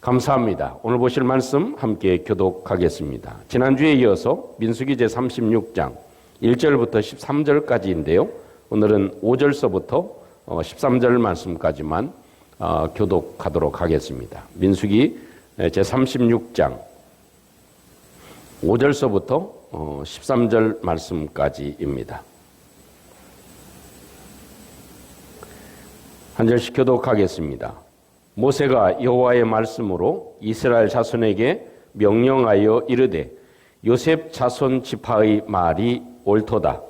감사합니다. 오늘 보실 말씀 함께 교독하겠습니다. 지난주에 이어서 민수기 제36장 1절부터 13절까지인데요. 오늘은 5절서부터 13절 말씀까지만 교독하도록 하겠습니다. 민수기 제36장 5절서부터 13절 말씀까지입니다. 한 절씩 교독하겠습니다. 모세가 여호와의 말씀으로 이스라엘 자손에게 명령하여 이르되 요셉 자손 지파의 말이 옳도다.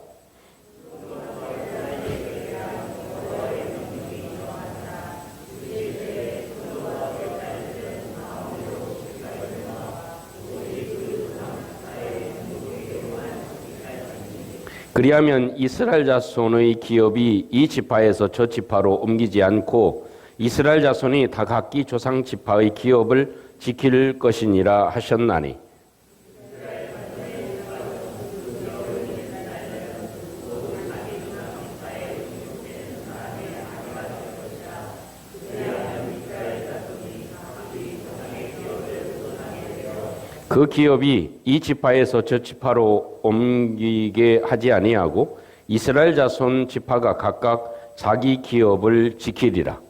그리하면 이스라엘 자손의 기업이 이 지파에서 저 지파로 옮기지 않고 이스라엘 자손이 다 각기 조상 지파의 기업을 지킬 것이니라 하셨나니 그 기업이 이 지파에서 저 지파로 옮기게 하지 아니하고 이스라엘 자손 지파가 각각 자기 기업을 지키리라.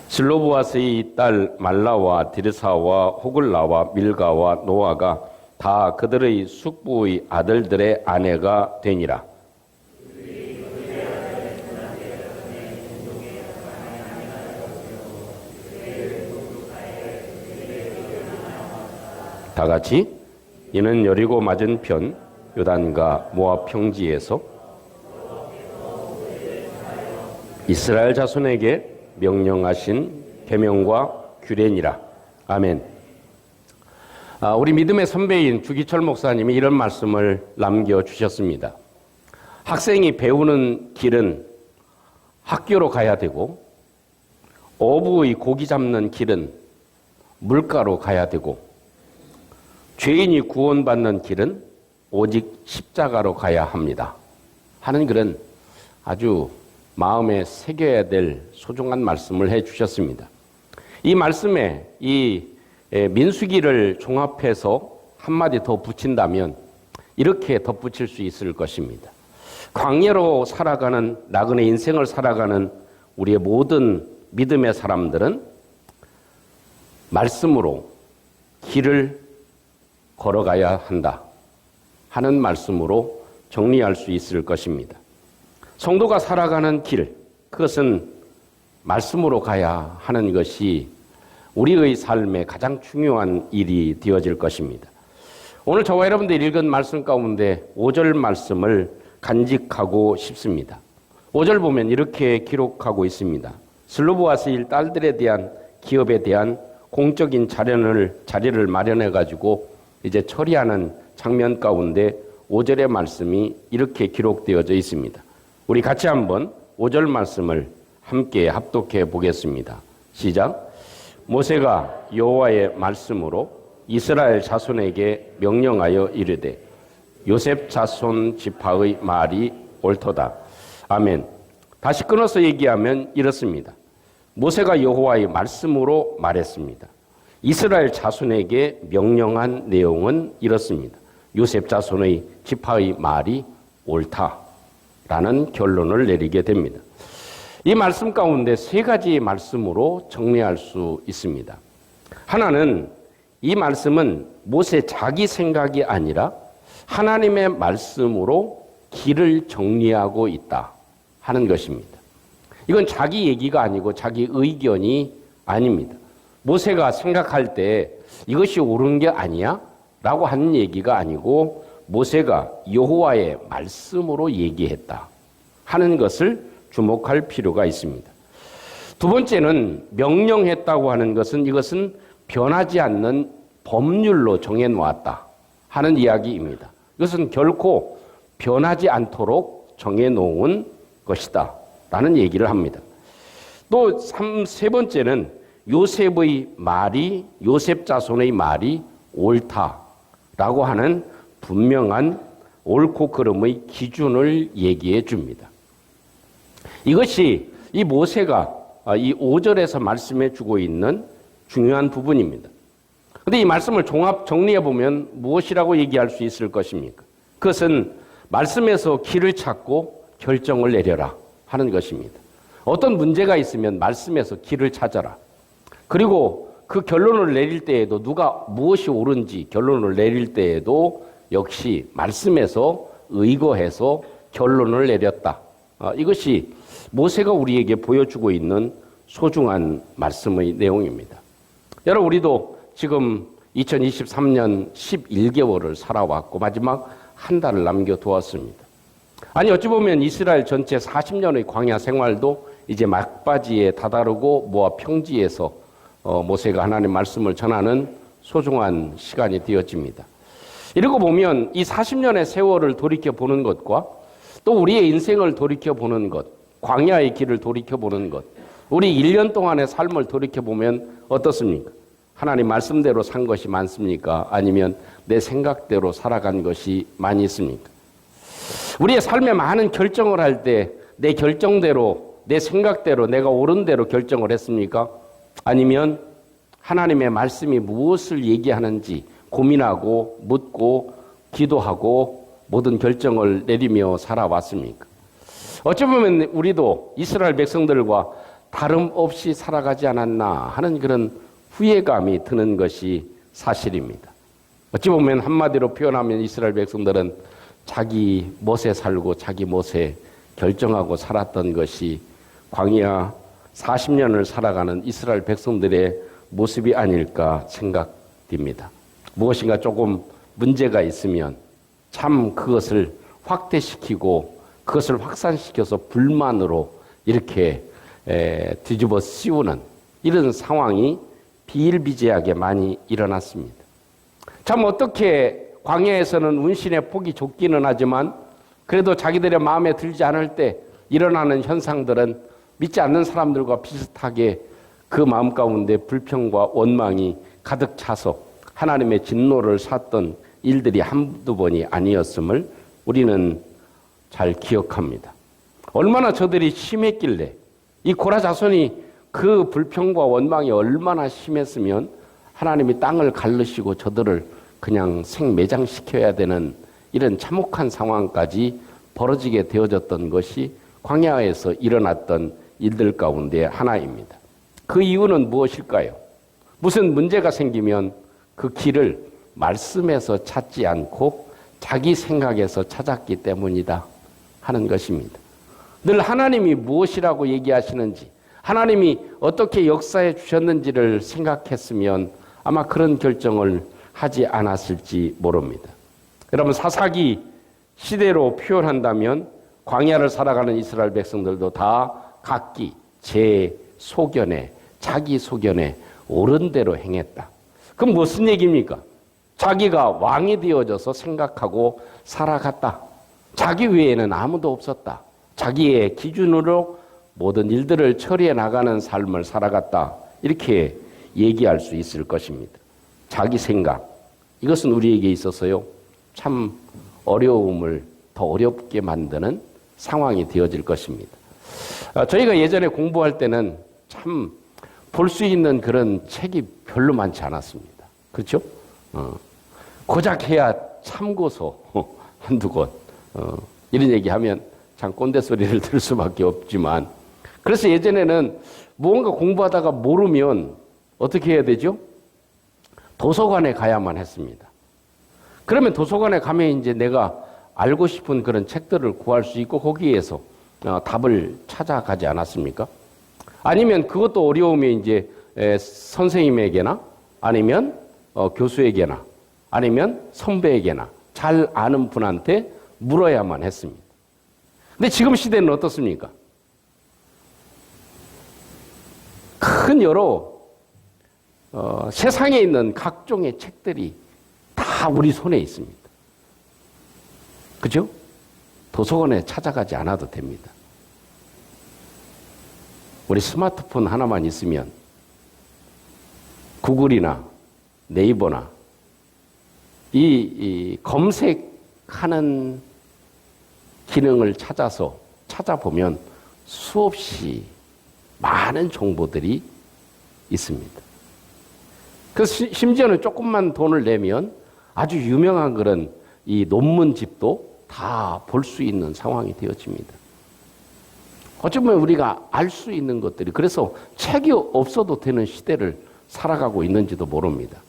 슬로브아스의 딸 말라와 디르사와 호글라와 밀가와 노아가 다 그들의 숙부의 아들들의 아내가 되니라. 다 같이 이는 여리고 맞은편 요단과 모압 평지에서 이스라엘 자손에게 명령하신 계명과 규례니라. 아멘. 우리 믿음의 선배인 주기철 목사님이 이런 말씀을 남겨주셨습니다. 학생이 배우는 길은 학교로 가야 되고 어부의 고기 잡는 길은 물가로 가야 되고 죄인이 구원받는 길은 오직 십자가로 가야 합니다. 하는 그런 아주 마음에 새겨야 될 소중한 말씀을 해주셨습니다. 이 말씀에 이 민수기를 종합해서 한마디 더 붙인다면 이렇게 덧붙일 수 있을 것입니다. 광야로 살아가는 나그네 인생을 살아가는 우리의 모든 믿음의 사람들은 말씀으로 길을 걸어가야 한다 하는 말씀으로 정리할 수 있을 것입니다. 성도가 살아가는 길, 그것은 말씀으로 가야 하는 것이 우리의 삶의 가장 중요한 일이 되어질 것입니다. 오늘 저와 여러분들이 읽은 말씀 가운데 5절 말씀을 간직하고 싶습니다. 5절 보면 이렇게 기록하고 있습니다. 슬로브아스의 딸들에 대한 기업에 대한 공적인 자리를 마련해가지고 이제 처리하는 장면 가운데 5절의 말씀이 이렇게 기록되어져 있습니다. 우리 같이 한번 5절 말씀을 함께 합독해 보겠습니다. 시작. 모세가 여호와의 말씀으로 이스라엘 자손에게 명령하여 이르되 요셉 자손 지파의 말이 옳도다. 아멘. 다시 끊어서 얘기하면 이렇습니다. 모세가 여호와의 말씀으로 말했습니다. 이스라엘 자손에게 명령한 내용은 이렇습니다. 요셉 자손의 지파의 말이 옳다라는 결론을 내리게 됩니다. 이 말씀 가운데 세 가지 말씀으로 정리할 수 있습니다. 하나는 이 말씀은 모세 자기 생각이 아니라 하나님의 말씀으로 길을 정리하고 있다 하는 것입니다. 이건 자기 얘기가 아니고 자기 의견이 아닙니다. 모세가 생각할 때 이것이 옳은 게 아니야? 라고 하는 얘기가 아니고 모세가 여호와의 말씀으로 얘기했다 하는 것을 주목할 필요가 있습니다. 두 번째는 명령했다고 하는 것은 이것은 변하지 않는 법률로 정해놓았다 하는 이야기입니다. 이것은 결코 변하지 않도록 정해놓은 것이다 라는 얘기를 합니다. 또 세 번째는 요셉 자손의 말이 옳다라고 하는 분명한 옳고 그름의 기준을 얘기해 줍니다. 이것이 이 모세가 이 5절에서 말씀해 주고 있는 중요한 부분입니다. 그런데 이 말씀을 종합 정리해 보면 무엇이라고 얘기할 수 있을 것입니까? 그것은 말씀에서 길을 찾고 결정을 내려라 하는 것입니다. 어떤 문제가 있으면 말씀에서 길을 찾아라. 그리고 그 결론을 내릴 때에도 누가 무엇이 옳은지 결론을 내릴 때에도 역시 말씀에서 의거해서 결론을 내렸다. 이것이 모세가 우리에게 보여주고 있는 소중한 말씀의 내용입니다. 여러분, 우리도 지금 2023년 11개월을 살아왔고 마지막 한 달을 남겨두었습니다. 아니, 어찌 보면 이스라엘 전체 40년의 광야 생활도 이제 막바지에 다다르고 모압 평지에서 모세가 하나님 말씀을 전하는 소중한 시간이 되어집니다. 이러고 보면 이 40년의 세월을 돌이켜보는 것과 또 우리의 인생을 돌이켜보는 것, 광야의 길을 돌이켜보는 것, 우리 1년 동안의 삶을 돌이켜보면 어떻습니까? 하나님 말씀대로 산 것이 많습니까? 아니면 내 생각대로 살아간 것이 많이 있습니까? 우리의 삶에 많은 결정을 할 때 내 결정대로, 내 생각대로, 내가 옳은 대로 결정을 했습니까? 아니면 하나님의 말씀이 무엇을 얘기하는지 고민하고 묻고 기도하고 모든 결정을 내리며 살아왔습니까? 어찌 보면 우리도 이스라엘 백성들과 다름없이 살아가지 않았나 하는 그런 후회감이 드는 것이 사실입니다. 어찌 보면 한마디로 표현하면 이스라엘 백성들은 자기 멋에 살고 자기 멋에 결정하고 살았던 것이 광야 40년을 살아가는 이스라엘 백성들의 모습이 아닐까 생각됩니다. 무엇인가 조금 문제가 있으면 참 그것을 확대시키고 그것을 확산시켜서 불만으로 이렇게 뒤집어 씌우는 이런 상황이 비일비재하게 많이 일어났습니다. 참 어떻게 광야에서는 운신의 폭이 좁기는 하지만 그래도 자기들의 마음에 들지 않을 때 일어나는 현상들은 믿지 않는 사람들과 비슷하게 그 마음 가운데 불평과 원망이 가득 차서 하나님의 진노를 샀던 일들이 한두 번이 아니었음을 우리는 잘 기억합니다. 얼마나 저들이 심했길래 이 고라 자손이 그 불평과 원망이 얼마나 심했으면 하나님이 땅을 갈르시고 저들을 그냥 생매장시켜야 되는 이런 참혹한 상황까지 벌어지게 되어졌던 것이 광야에서 일어났던 일들 가운데 하나입니다. 그 이유는 무엇일까요? 무슨 문제가 생기면 그 길을 말씀에서 찾지 않고 자기 생각에서 찾았기 때문이다 하는 것입니다. 늘 하나님이 무엇이라고 얘기하시는지, 하나님이 어떻게 역사해 주셨는지를 생각했으면 아마 그런 결정을 하지 않았을지 모릅니다. 여러분, 사사기 시대로 표현한다면 광야를 살아가는 이스라엘 백성들도 다 각기 제 소견에, 자기 소견에 옳은 대로 행했다. 그럼 무슨 얘기입니까? 자기가 왕이 되어져서 생각하고 살아갔다. 자기 외에는 아무도 없었다. 자기의 기준으로 모든 일들을 처리해 나가는 삶을 살아갔다. 이렇게 얘기할 수 있을 것입니다. 자기 생각. 이것은 우리에게 있어서요, 참 어려움을 더 어렵게 만드는 상황이 되어질 것입니다. 저희가 예전에 공부할 때는 참 볼 수 있는 그런 책이 별로 많지 않았습니다. 그렇죠? 고작 해야 참고서 한두 권. 이런 얘기하면 참 꼰대 소리를 들을 수밖에 없지만, 그래서 예전에는 무언가 공부하다가 모르면 어떻게 해야 되죠? 도서관에 가야만 했습니다. 그러면 도서관에 가면 이제 내가 알고 싶은 그런 책들을 구할 수 있고 거기에서 답을 찾아가지 않았습니까? 아니면 그것도 어려우면 이제 선생님에게나 아니면 교수에게나 아니면 선배에게나 잘 아는 분한테 물어야만 했습니다. 근데 지금 시대는 어떻습니까? 큰 여러 세상에 있는 각종의 책들이 다 우리 손에 있습니다. 그죠? 도서관에 찾아가지 않아도 됩니다. 우리 스마트폰 하나만 있으면 구글이나 네이버나 이 검색하는 기능을 찾아보면 수없이 많은 정보들이 있습니다. 그래서 심지어는 조금만 돈을 내면 아주 유명한 그런 이 논문집도 다 볼 수 있는 상황이 되어집니다. 어쩌면 우리가 알 수 있는 것들이 그래서 책이 없어도 되는 시대를 살아가고 있는지도 모릅니다.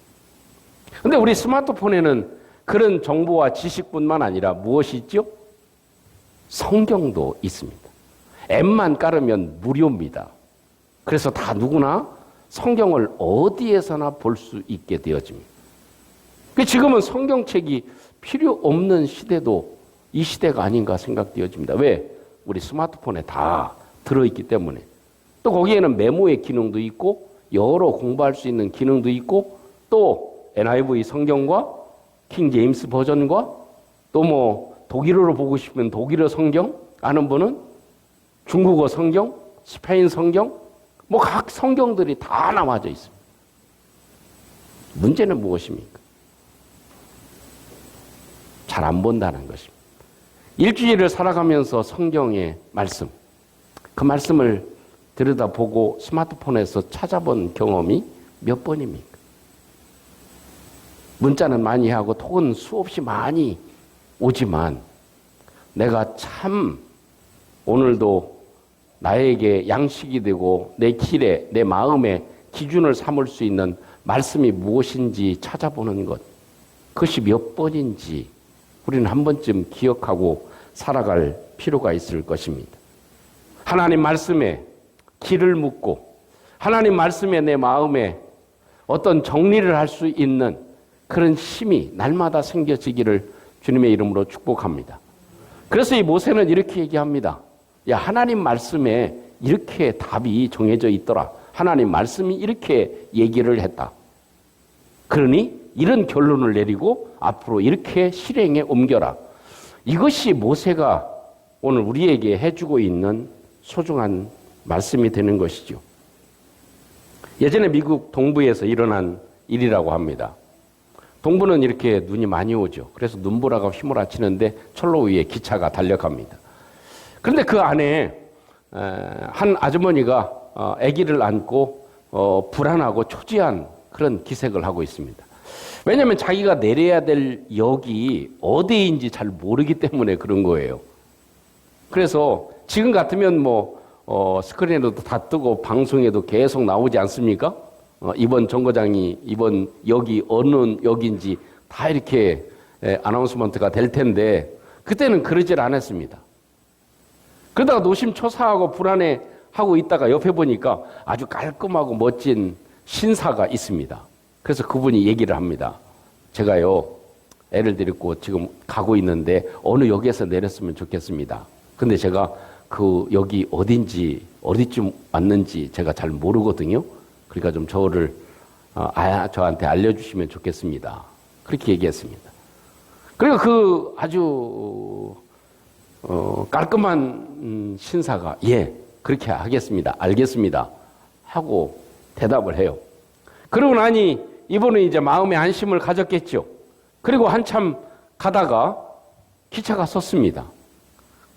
그런데 우리 스마트폰에는 그런 정보와 지식뿐만 아니라 무엇이 있죠? 성경도 있습니다. 앱만 깔으면 무료입니다. 그래서 다 누구나 성경을 어디에서나 볼 수 있게 되어집니다. 지금은 성경책이 필요 없는 시대도 이 시대가 아닌가 생각되어집니다. 왜? 우리 스마트폰에 다 들어있기 때문에. 또 거기에는 메모의 기능도 있고 여러 공부할 수 있는 기능도 있고 또 NIV 성경과 킹 제임스 버전과 또 뭐 독일어로 보고 싶으면 독일어 성경 아는 분은 중국어 성경, 스페인 성경 뭐 각 성경들이 다 남아져 있습니다. 문제는 무엇입니까? 잘 안 본다는 것입니다. 일주일을 살아가면서 성경의 말씀, 그 말씀을 들여다보고 스마트폰에서 찾아본 경험이 몇 번입니까? 문자는 많이 하고 톡은 수없이 많이 오지만 내가 참 오늘도 나에게 양식이 되고 내 길에 내 마음의 기준을 삼을 수 있는 말씀이 무엇인지 찾아보는 것, 그것이 몇 번인지 우리는 한 번쯤 기억하고 살아갈 필요가 있을 것입니다. 하나님 말씀에 길을 묻고 하나님 말씀에 내 마음에 어떤 정리를 할 수 있는 그런 힘이 날마다 생겨지기를 주님의 이름으로 축복합니다. 그래서 이 모세는 이렇게 얘기합니다. 야, 하나님 말씀에 이렇게 답이 정해져 있더라. 하나님 말씀이 이렇게 얘기를 했다. 그러니 이런 결론을 내리고 앞으로 이렇게 실행에 옮겨라. 이것이 모세가 오늘 우리에게 해주고 있는 소중한 말씀이 되는 것이죠. 예전에 미국 동부에서 일어난 일이라고 합니다. 동부는 이렇게 눈이 많이 오죠. 그래서 눈보라가 휘몰아치는데 철로 위에 기차가 달려갑니다. 그런데 그 안에 한 아주머니가 아기를 안고 불안하고 초조한 그런 기색을 하고 있습니다. 왜냐하면 자기가 내려야 될 역이 어디인지 잘 모르기 때문에 그런 거예요. 그래서 지금 같으면 뭐 스크린에도 다 뜨고 방송에도 계속 나오지 않습니까? 이번 정거장이 이번 역이 어느 역인지 다 이렇게 아나운스먼트가 될 텐데 그때는 그러질 않았습니다. 그러다가 노심초사하고 불안해하고 있다가 옆에 보니까 아주 깔끔하고 멋진 신사가 있습니다. 그래서 그분이 얘기를 합니다. 제가요 애를 데리고 지금 가고 있는데 어느 역에서 내렸으면 좋겠습니다. 근데 제가 그 역이 어딘지 어디쯤 왔는지 제가 잘 모르거든요. 그러니까 좀 저를 저한테 알려주시면 좋겠습니다. 그렇게 얘기했습니다. 그러니까 그 아주 깔끔한 신사가 예 그렇게 하겠습니다. 알겠습니다. 하고 대답을 해요. 그러고 나니 이분은 이제 마음의 안심을 가졌겠죠. 그리고 한참 가다가 기차가 섰습니다.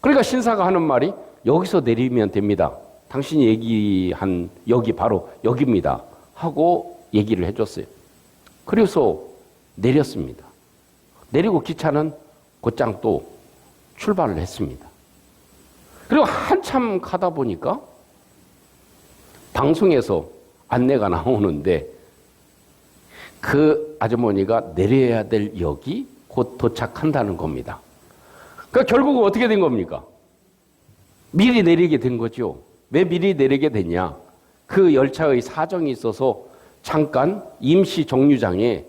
그러니까 신사가 하는 말이 여기서 내리면 됩니다. 당신이 얘기한 역이 바로 여기입니다. 하고 얘기를 해줬어요. 그래서 내렸습니다. 내리고 기차는 곧장 또 출발을 했습니다. 그리고 한참 가다 보니까 방송에서 안내가 나오는데 그 아주머니가 내려야 될 역이 곧 도착한다는 겁니다. 그러니까 결국은 어떻게 된 겁니까? 미리 내리게 된 거죠. 왜 미리 내리게 됐냐? 그 열차의 사정이 있어서 잠깐 임시 정류장에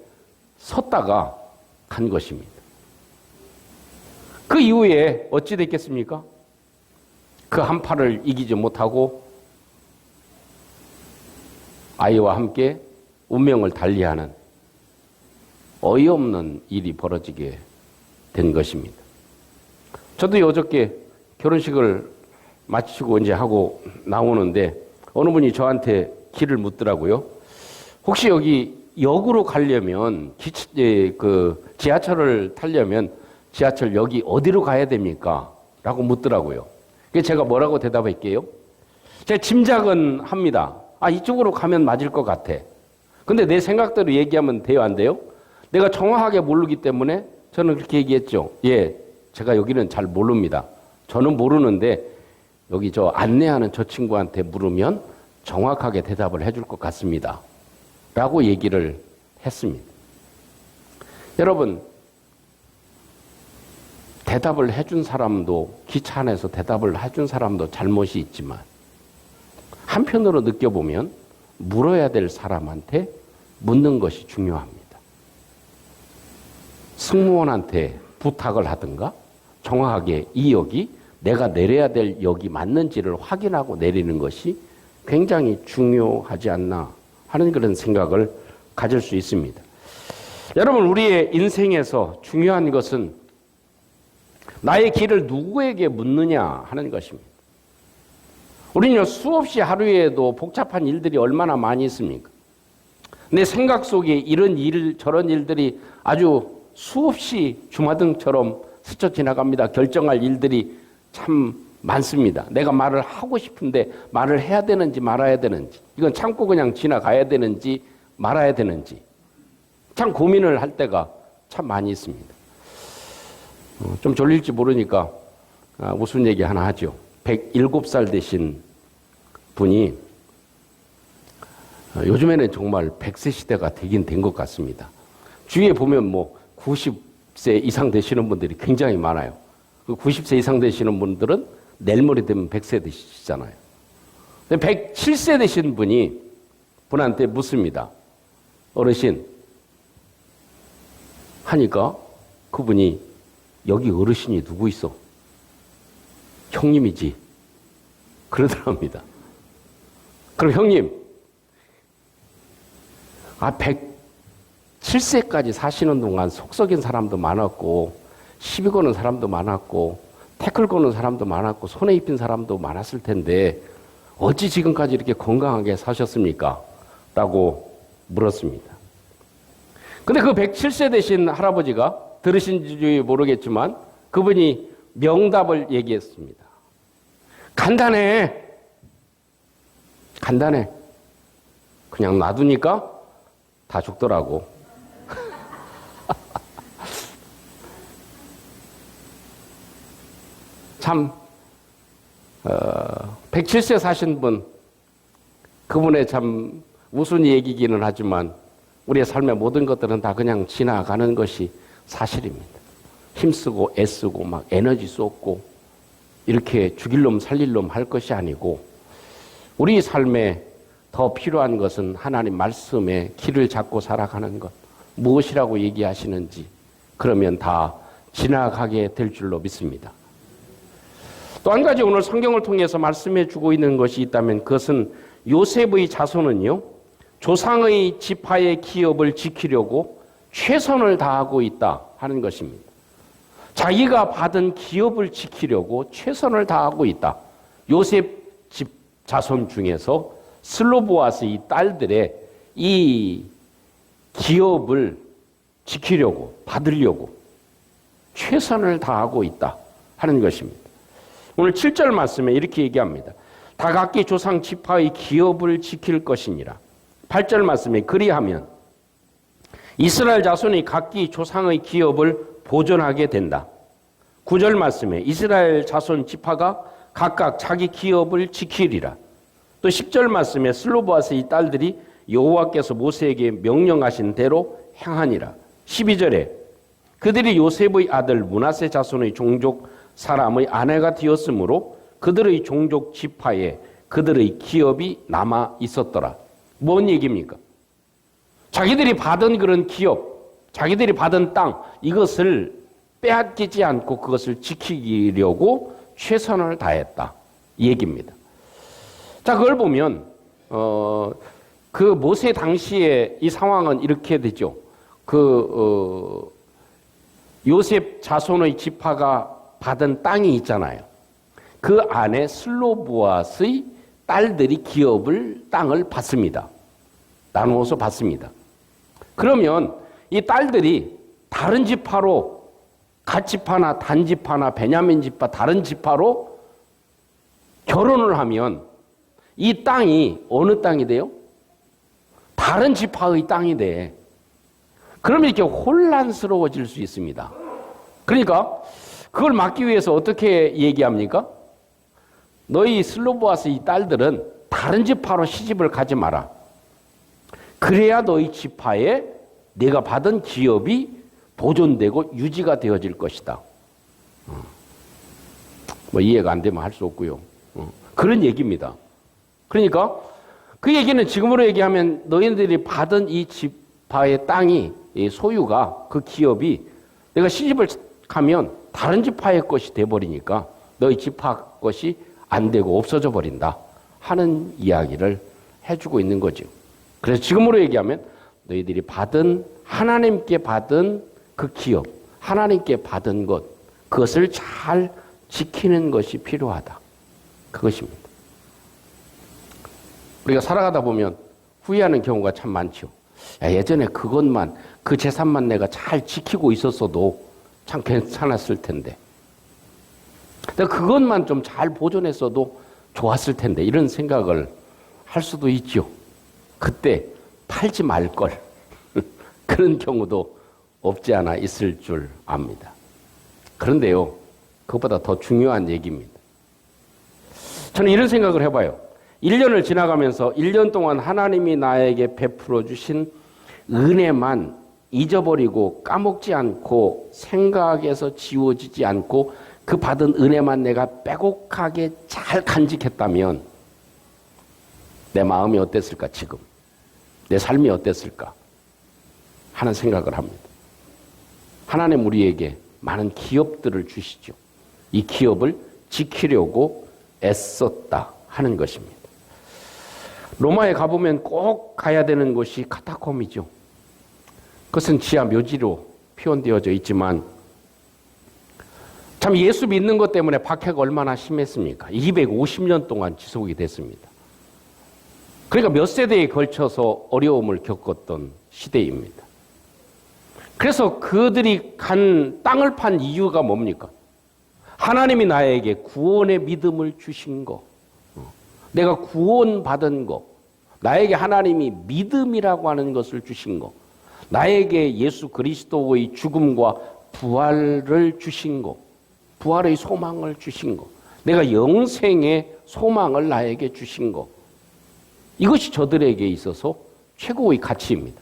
섰다가 간 것입니다. 그 이후에 어찌 됐겠습니까? 그 한파를 이기지 못하고 아이와 함께 운명을 달리하는 어이없는 일이 벌어지게 된 것입니다. 저도 어저께 결혼식을 마치고 이제 하고 나오는데 어느 분이 저한테 길을 묻더라고요. 혹시 여기 역으로 가려면 지하철을 타려면 지하철 역이 어디로 가야 됩니까? 라고 묻더라고요. 그래서 제가 뭐라고 대답할게요? 제가 짐작은 합니다. 이쪽으로 가면 맞을 것 같아. 근데 내 생각대로 얘기하면 돼요, 안 돼요? 내가 정확하게 모르기 때문에 저는 그렇게 얘기했죠. 예, 제가 여기는 잘 모릅니다. 저는 모르는데 여기 저 안내하는 저 친구한테 물으면 정확하게 대답을 해줄 것 같습니다. 라고 얘기를 했습니다. 여러분, 대답을 해준 사람도, 기차 안에서 대답을 해준 사람도 잘못이 있지만 한편으로 느껴보면 물어야 될 사람한테 묻는 것이 중요합니다. 승무원한테 부탁을 하든가 정확하게 이 역이 내가 내려야 될 역이 맞는지를 확인하고 내리는 것이 굉장히 중요하지 않나 하는 그런 생각을 가질 수 있습니다. 여러분, 우리의 인생에서 중요한 것은 나의 길을 누구에게 묻느냐 하는 것입니다. 우리는 수없이 하루에도 복잡한 일들이 얼마나 많이 있습니까? 내 생각 속에 이런 일, 저런 일들이 아주 수없이 주마등처럼 스쳐 지나갑니다. 결정할 일들이 참 많습니다. 내가 말을 하고 싶은데 말을 해야 되는지 말아야 되는지, 이건 참고 그냥 지나가야 되는지 말아야 되는지 참 고민을 할 때가 참 많이 있습니다. 좀 졸릴지 모르니까 무슨 얘기 하나 하죠. 107살 되신 분이 요즘에는 정말 100세 시대가 되긴 된 것 같습니다. 주위에 보면 90세 이상 되시는 분들이 굉장히 많아요. 90세 이상 되시는 분들은 내일 모레 되면 100세 되시잖아요. 107세 되신 분한테 묻습니다. 어르신. 하니까 그분이 여기 어르신이 누구 있어? 형님이지. 그러더랍니다. 그럼 형님, 107세까지 사시는 동안 속 썩인 사람도 많았고, 시비 거는 사람도 많았고, 태클 거는 사람도 많았고, 손에 입힌 사람도 많았을 텐데, 어찌 지금까지 이렇게 건강하게 사셨습니까? 라고 물었습니다. 근데 그 107세 되신 할아버지가 들으신지 모르겠지만, 그분이 명답을 얘기했습니다. 간단해. 간단해. 그냥 놔두니까 다 죽더라고. 참 107세 사신 분, 그분의 참 우스운 얘기기는 하지만 우리의 삶의 모든 것들은 다 그냥 지나가는 것이 사실입니다. 힘쓰고 애쓰고 막 에너지 쏟고 이렇게 죽일 놈 살릴 놈 할 것이 아니고, 우리 삶에 더 필요한 것은 하나님 말씀에 길을 잡고 살아가는 것. 무엇이라고 얘기하시는지 그러면 다 지나가게 될 줄로 믿습니다. 또 한 가지 오늘 성경을 통해서 말씀해 주고 있는 것이 있다면 그것은 요셉의 자손은요, 조상의 지파의 기업을 지키려고 최선을 다하고 있다 하는 것입니다. 자기가 받은 기업을 지키려고 최선을 다하고 있다. 요셉 집 자손 중에서 슬로보아스의 딸들의 이 기업을 지키려고, 받으려고 최선을 다하고 있다 하는 것입니다. 오늘 7절 말씀에 이렇게 얘기합니다. 다 각기 조상 지파의 기업을 지킬 것이니라. 8절 말씀에 그리하면 이스라엘 자손이 각기 조상의 기업을 보존하게 된다. 9절 말씀에 이스라엘 자손 지파가 각각 자기 기업을 지키리라. 또 10절 말씀에 슬로보아스의 딸들이 여호와께서 모세에게 명령하신 대로 행하니라. 12절에 그들이 요셉의 아들 므낫세 자손의 종족 사람의 아내가 되었으므로 그들의 종족 지파에 그들의 기업이 남아 있었더라. 뭔 얘기입니까? 자기들이 받은 그런 기업, 자기들이 받은 땅, 이것을 빼앗기지 않고 그것을 지키려고 최선을 다했다. 이 얘기입니다. 자, 그걸 보면 그 모세 당시에 이 상황은 이렇게 되죠. 요셉 자손의 지파가 받은 땅이 있잖아요. 그 안에 슬로보아스의 딸들이 땅을 받습니다. 나누어서 받습니다. 그러면 이 딸들이 다른 지파로, 갓지파나 단지파나 베냐민 지파 다른 지파로 결혼을 하면 이 땅이 어느 땅이 돼요? 다른 지파의 땅이 돼. 그러면 이렇게 혼란스러워질 수 있습니다. 그러니까 그걸 막기 위해서 어떻게 얘기합니까? 너희 슬로보아스 이 딸들은 다른 지파로 시집을 가지 마라. 그래야 너희 지파에 내가 받은 기업이 보존되고 유지가 되어질 것이다. 뭐 이해가 안 되면 할 수 없고요. 그런 얘기입니다. 그러니까 그 얘기는 지금으로 얘기하면 너희들이 받은 이 지파의 땅이, 이 소유가, 그 기업이 내가 시집을 가면 다른 지파의 것이 돼버리니까 너희 지파 것이 안 되고 없어져 버린다 하는 이야기를 해주고 있는 거죠. 그래서 지금으로 얘기하면 너희들이 받은, 하나님께 받은 그 기업, 하나님께 받은 것, 그것을 잘 지키는 것이 필요하다. 그것입니다. 우리가 살아가다 보면 후회하는 경우가 참 많죠. 야, 예전에 그것만, 그 재산만 내가 잘 지키고 있었어도 참 괜찮았을 텐데. 내가 그것만 좀 잘 보존했어도 좋았을 텐데. 이런 생각을 할 수도 있죠. 그때 팔지 말걸. 그런 경우도 없지 않아 있을 줄 압니다. 그런데요, 그것보다 더 중요한 얘기입니다. 저는 이런 생각을 해봐요. 1년을 지나가면서 1년 동안 하나님이 나에게 베풀어 주신 은혜만 잊어버리고 까먹지 않고 생각에서 지워지지 않고 그 받은 은혜만 내가 빼곡하게 잘 간직했다면 내 마음이 어땠을까 지금? 내 삶이 어땠을까? 하는 생각을 합니다. 하나님 우리에게 많은 기업들을 주시죠. 이 기업을 지키려고 애썼다 하는 것입니다. 로마에 가보면 꼭 가야 되는 곳이 카타콤이죠. 그것은 지하 묘지로 표현되어져 있지만 참 예수 믿는 것 때문에 박해가 얼마나 심했습니까? 250년 동안 지속이 됐습니다. 그러니까 몇 세대에 걸쳐서 어려움을 겪었던 시대입니다. 그래서 그들이 간 땅을 판 이유가 뭡니까? 하나님이 나에게 구원의 믿음을 주신 거, 내가 구원받은 거, 나에게 하나님이 믿음이라고 하는 것을 주신 거, 나에게 예수 그리스도의 죽음과 부활을 주신 거, 부활의 소망을 주신 거, 내가 영생의 소망을 나에게 주신 거, 이것이 저들에게 있어서 최고의 가치입니다.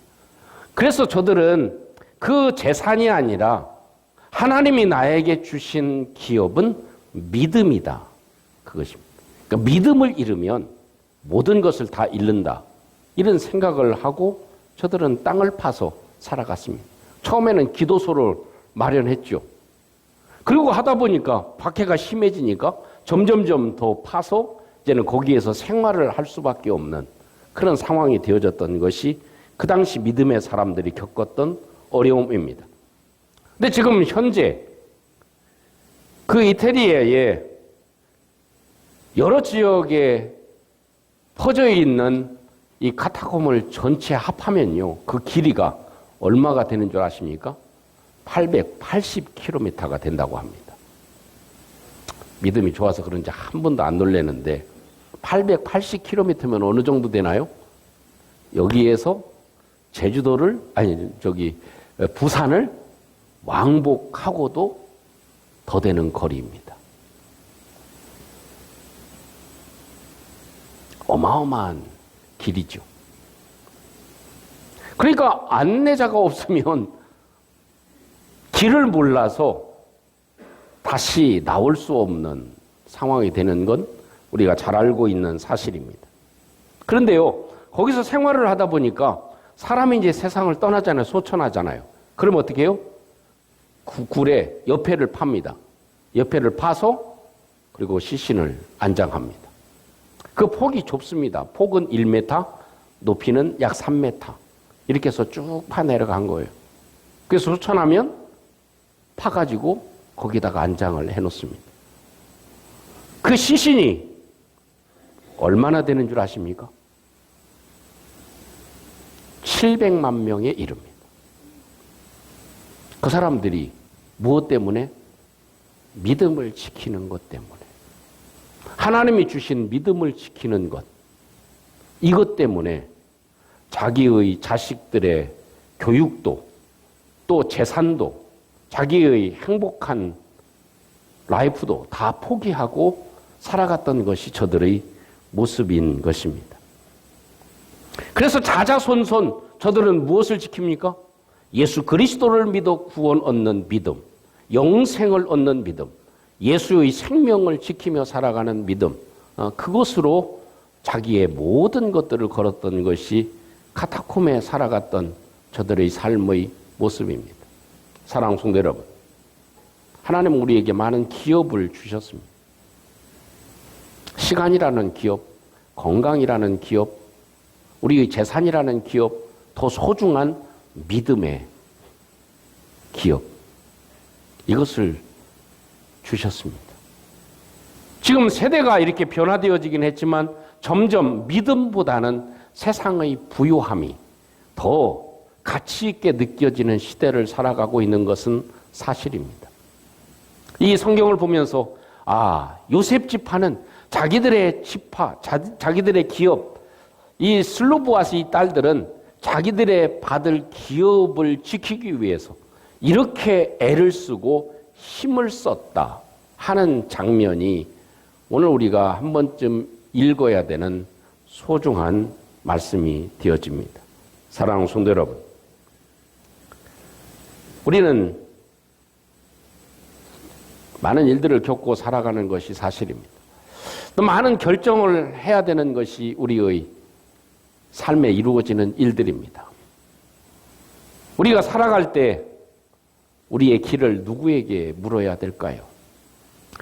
그래서 저들은 그 재산이 아니라 하나님이 나에게 주신 기업은 믿음이다. 그것입니다. 그러니까 믿음을 잃으면 모든 것을 다 잃는다. 이런 생각을 하고 저들은 땅을 파서 살아갔습니다. 처음에는 기도소를 마련했죠. 그리고 하다 보니까 박해가 심해지니까 점점점 더 파서 이제는 거기에서 생활을 할 수밖에 없는 그런 상황이 되어졌던 것이 그 당시 믿음의 사람들이 겪었던 어려움입니다. 근데 지금 현재 그 이태리에 여러 지역에 퍼져 있는 이 카타콤을 전체 합하면요, 그 길이가 얼마가 되는 줄 아십니까? 880km가 된다고 합니다. 믿음이 좋아서 그런지 한 번도 안 놀래는데 880km면 어느 정도 되나요? 여기에서 제주도를, 부산을 왕복하고도 더 되는 거리입니다. 어마어마한 길이죠. 그러니까 안내자가 없으면 길을 몰라서 다시 나올 수 없는 상황이 되는 건 우리가 잘 알고 있는 사실입니다. 그런데요, 거기서 생활을 하다 보니까 사람이 이제 세상을 떠나잖아요. 소천하잖아요. 그럼 어떻게 해요? 굴에 옆에를 팝니다. 옆에를 파서 그리고 시신을 안장합니다. 그 폭이 좁습니다. 폭은 1m, 높이는 약 3m. 이렇게 해서 쭉 파내려간 거예요. 그래서 소천하면 파가지고 거기다가 안장을 해놓습니다. 그 시신이 얼마나 되는 줄 아십니까? 700만 명에 이릅니다. 그 사람들이 무엇 때문에? 믿음을 지키는 것 때문에. 하나님이 주신 믿음을 지키는 것, 이것 때문에 자기의 자식들의 교육도 또 재산도 자기의 행복한 라이프도 다 포기하고 살아갔던 것이 저들의 모습인 것입니다. 그래서 자자손손 저들은 무엇을 지킵니까? 예수 그리스도를 믿어 구원 얻는 믿음, 영생을 얻는 믿음, 예수의 생명을 지키며 살아가는 믿음, 그것으로 자기의 모든 것들을 걸었던 것이 카타콤에 살아갔던 저들의 삶의 모습입니다. 사랑하는 성도 여러분, 하나님은 우리에게 많은 기업을 주셨습니다. 시간이라는 기업, 건강이라는 기업, 우리의 재산이라는 기업, 더 소중한 믿음의 기업, 이것을 주셨습니다. 지금 세대가 이렇게 변화되어지긴 했지만 점점 믿음보다는 세상의 부유함이 더 가치 있게 느껴지는 시대를 살아가고 있는 것은 사실입니다. 이 성경을 보면서 요셉 지파는 자기들의 지파, 자기들의 기업, 이 슬로보아스의 딸들은 자기들의 받을 기업을 지키기 위해서 이렇게 애를 쓰고 힘을 썼다 하는 장면이 오늘 우리가 한 번쯤 읽어야 되는 소중한 말씀이 되어집니다. 사랑하는 성도 여러분, 우리는 많은 일들을 겪고 살아가는 것이 사실입니다. 또 많은 결정을 해야 되는 것이 우리의 삶에 이루어지는 일들입니다. 우리가 살아갈 때 우리의 길을 누구에게 물어야 될까요?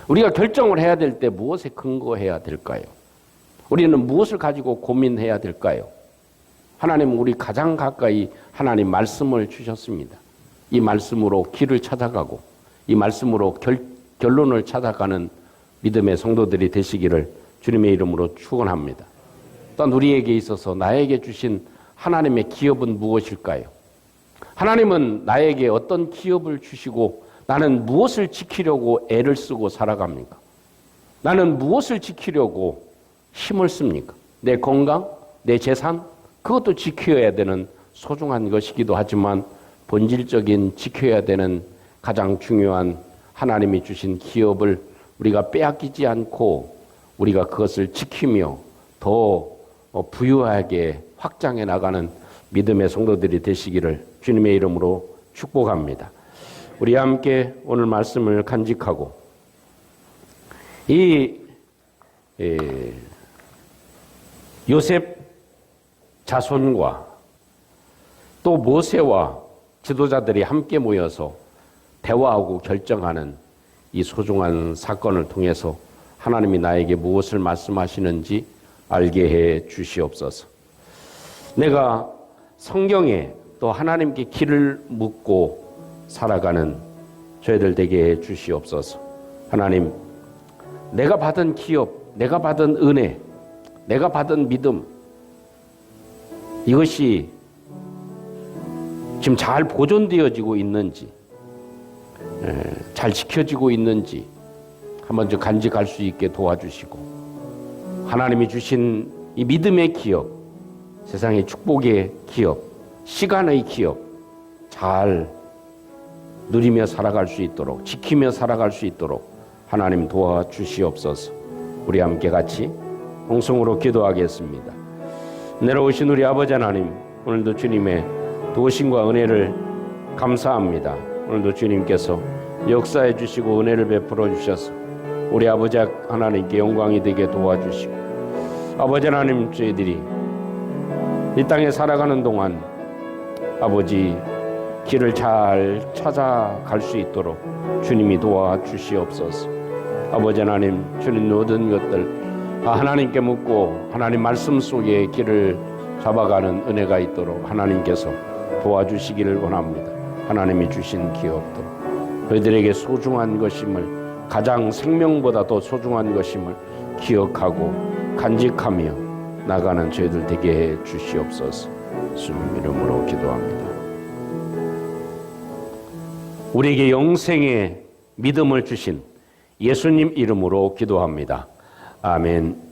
우리가 결정을 해야 될 때 무엇에 근거해야 될까요? 우리는 무엇을 가지고 고민해야 될까요? 하나님은 우리 가장 가까이 하나님 말씀을 주셨습니다. 이 말씀으로 길을 찾아가고 이 말씀으로 결론을 찾아가는 믿음의 성도들이 되시기를 주님의 이름으로 축원합니다. 또한 우리에게 있어서 나에게 주신 하나님의 기업은 무엇일까요? 하나님은 나에게 어떤 기업을 주시고 나는 무엇을 지키려고 애를 쓰고 살아갑니까? 나는 무엇을 지키려고 힘을 씁니까? 내 건강, 내 재산, 그것도 지켜야 되는 소중한 것이기도 하지만 본질적인 지켜야 되는 가장 중요한 하나님이 주신 기업을 우리가 빼앗기지 않고 우리가 그것을 지키며 더 부유하게 확장해 나가는 믿음의 성도들이 되시기를 주님의 이름으로 축복합니다. 우리 함께 오늘 말씀을 간직하고 이 요셉 자손과 또 모세와 지도자들이 함께 모여서 대화하고 결정하는 이 소중한 사건을 통해서 하나님이 나에게 무엇을 말씀하시는지 알게 해 주시옵소서. 내가 성경에 또 하나님께 길을 묻고 살아가는 저희들 되게 해 주시옵소서. 하나님, 내가 받은 기업, 내가 받은 은혜, 내가 받은 믿음, 이것이 지금 잘 보존되어지고 있는지, 잘 지켜지고 있는지 한번 좀 간직할 수 있게 도와주시고, 하나님이 주신 이 믿음의 기업, 세상의 축복의 기업, 시간의 기업 잘 누리며 살아갈 수 있도록, 지키며 살아갈 수 있도록 하나님 도와주시옵소서. 우리 함께 같이 통성으로 기도하겠습니다. 내려오신 우리 아버지 하나님, 오늘도 주님의 도우심과 은혜를 감사합니다. 오늘도 주님께서 역사해 주시고 은혜를 베풀어 주셔서 우리 아버지 하나님께 영광이 되게 도와주시고, 아버지 하나님, 저희들이 이 땅에 살아가는 동안 아버지 길을 잘 찾아갈 수 있도록 주님이 도와주시옵소서. 아버지 하나님, 주님 모든 것들 하나님께 묻고 하나님 말씀 속에 길을 잡아가는 은혜가 있도록 하나님께서 도와주시기를 원합니다. 하나님이 주신 기업도 저희들에게 소중한 것임을, 가장 생명보다 더 소중한 것임을 기억하고 간직하며 나가는 저희들 되게 해 주시옵소서. 주님 이름으로 기도합니다. 우리에게 영생의 믿음을 주신 예수님 이름으로 기도합니다. 아멘.